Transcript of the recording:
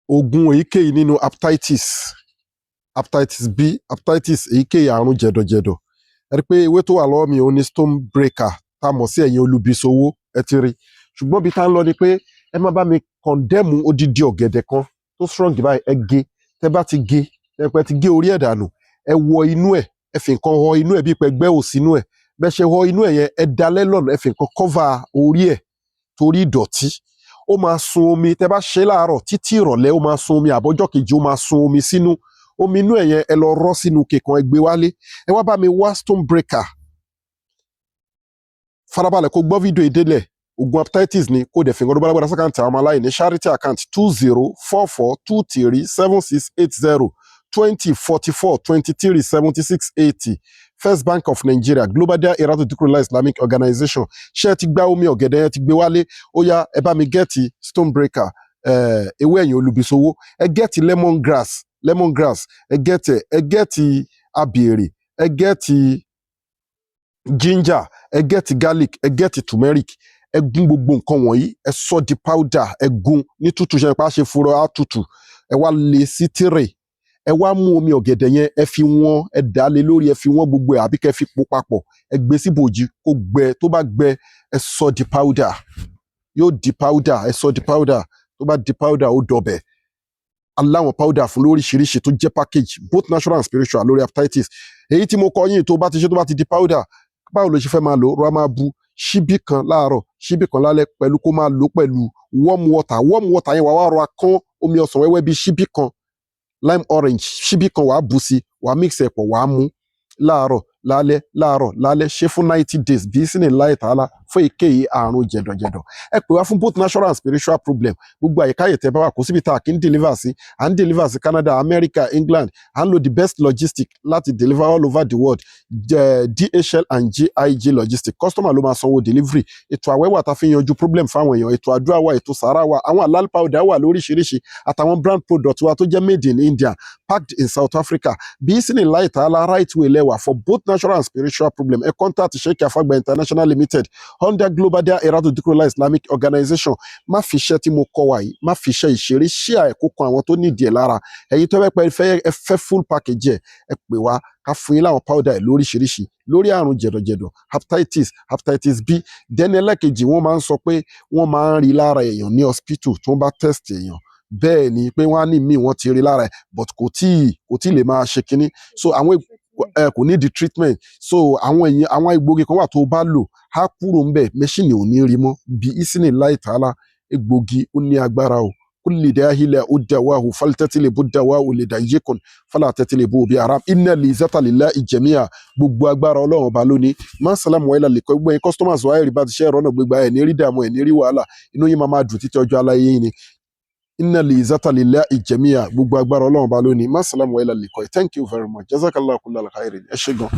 Ogun Eyikeyi nínú hepatitis B, hepatitis Eyikeyi àrùn jẹ̀dọ̀jẹ̀dọ̀. Ẹ rí pé ewé tó wà lọ́wọ́ mi òun ni stone breaker tá a mọ̀ sí ẹ̀yìn olùbísowó ẹ ti rí. Ṣùgbọ́n bí tá ń lọ ni pé ẹ má bá mi condemn odidi ọ̀gẹ̀dẹ̀ kan tó strong báyìí ẹ gé. Tẹ́ bá ti gé, ẹ pẹ́ ti gé orí ẹ̀ dànù, ẹ wọ inú ẹ̀, ẹ fi nǹkan họ inú ẹ̀ bí pẹ́ gbẹ́ òsì inú ẹ̀. Bẹ́ ṣe họ inú ẹ̀ yẹn, ẹ da lẹ́lọ́nù, ẹ fi nǹkan cover orí ẹ̀ torí ìdọ̀tí. Ó máa sun omi, tẹ́ bá ṣe láàárọ̀ títí ìrọ̀lẹ́ ó máa sun omi, àbọ́jọ́ kejì ó máa sun omi sínú. Omi inú ẹ̀ yẹn ẹ lọ rọ́ sínú kẹ̀kan ẹ gbé wálé. Ẹ wá bá mi wá stone breaker. Farabalẹ̀ kó gbọ́ fídíò ìdélẹ̀. Ogun hepatitis ni kó dẹ̀ fi nǹkan tó bá lágbára sákàǹtì àwọn ọmọ aláìní charity account 2044237680 2044237680 First Bank of Nigeria Global Dahiratu Dhikrlahi Islamic Organization. Ṣé ẹ ti gba omi ọ̀gẹ̀dẹ̀ yẹn ti gbé wálé? Ó yá ẹ bá mi gẹ́ẹ̀tì stone breaker, ewé ẹ̀yìn olùbísowó, ẹ gẹ́ẹ̀tì lemongrass, ẹ gẹ́ẹ̀tì abèrè, ẹ gẹ́ẹ̀tì ginger, ẹ gẹ́ẹ̀tì garlic, ẹ gẹ́ẹ̀tì turmeric. Ẹ gún gbogbo nǹkan wọ̀nyí, ẹ sọ di powder, ẹ gún ní tútù ṣe pa ṣe fúnra á tútù. Ẹ wá lé sí tírè. Ẹ wá mú omi ọ̀gẹ̀dẹ̀ yẹn, ẹ fi wọ́n, ẹ dà lé lórí, ẹ fi wọ́n gbogbo ẹ̀ àbí kẹ́ fi pò papọ̀. Ẹ gbé sí bòjì kó gbẹ, tó bá gbẹ, ẹ sọ di powder. Yóò di powder, ẹ sọ di powder. Tó bá di powder ó dọbẹ̀. Aláwọn powder fún lóríṣiríṣi tó jẹ́ package both natural and spiritual lórí hepatitis. Èyí tí mo kọ yín tó bá ti ṣe tó bá ti di powder, báwo ló ṣe fẹ́ máa lò? Rọ́ máa bu ṣíbí kan láàárọ̀, ṣíbí kan lálẹ́ pẹ̀lú kó máa lò pẹ̀lú warm water. Warm water yẹn wà wá rọ kán omi ọsàn wẹ́wẹ́ bí ṣíbí kan lime orange, ṣíbí kan wàá bù sí, wàá mix ẹ̀ pọ̀, wàá mú láàárọ̀ lálẹ́ ṣe fún 90 days bí sínú láì tààlà fún èyíkéyìí àrùn jẹ̀dọ̀jẹ̀dọ̀. Ẹ pè wá fún both natural and spiritual problem. Gbogbo àyíká yẹn tẹ́ bá wà kò síbi tá a kì í deliver sí. À ń deliver sí Canada, America, England. À ń lo the best logistic láti deliver all over the world. DHL and GIG logistic. Customer ló máa sanwó delivery. Ètò àwẹ̀ wà tá a fi yanjú problem fáwọn èèyàn. Ètò àdúrà wà, ètò sàárà wà. Àwọn halal powder wà lóríṣiríṣi. Àtàwọn brand product wa tó jẹ́ made in India, packed in South Africa. Bí sínú láì tààlà right way lẹ́wà for both natural and spiritual problem. Ẹ contact Sheikh Afagba International Limited under Global Dahiratu Dhikrlahi Islamic Organization. Má fi iṣẹ́ tí mo kọ wá yìí, má fi iṣẹ́ ìṣeré ṣí àìkókan àwọn tó nídìí ẹ̀ lára. Ẹ̀yin tó fẹ́ full package ẹ̀, ẹ pè wá ká fún yín láwọn powder ẹ̀ lóríṣiríṣi lórí àrùn jẹ̀dọ̀jẹ̀dọ̀, hepatitis B. Dẹ́ni ẹlẹ́kejì wọ́n máa ń sọ pé wọ́n máa ń rí lára èèyàn ní hospital tó ń bá test èèyàn. Bẹ́ẹ̀ ni pé wọ́n á ní míì wọ́n ti rí lára ẹ̀ but kò tí lè máa ṣe kinní. So àwọn kò ní di treatment. So àwọn egbògi kan wà tó bá lò á kúrò ńbẹ̀ mẹ́ṣíìnì ò ní rí mọ́. Bí ìsìnì láì tààlà egbògi ó ní agbára o. Kulli dahila uddawahu faltatilibu dawahu lidayikun falatatilibu bi aram inna lizata lillahi jami'a. Gbogbo agbára Ọlọ́run ọba lónìí. Má sàlámù wáyé lálẹ́ kọ́ gbogbo customers wáyé rí bá ti ṣe ẹ̀rọ náà gbégbá ẹ̀ ní rí dààmú ẹ̀ ní rí wàhálà inú yín máa dùn títí ọjọ́ aláyé yín ni. Inna lizata lillahi jami'a. Gbogbo agbára Ọlọ́run ọba lónìí. Má sàlámù wáyé lálẹ́ kọ́. Thank you very much. Jazakallahu kullal khairin. Ẹ ṣé gan.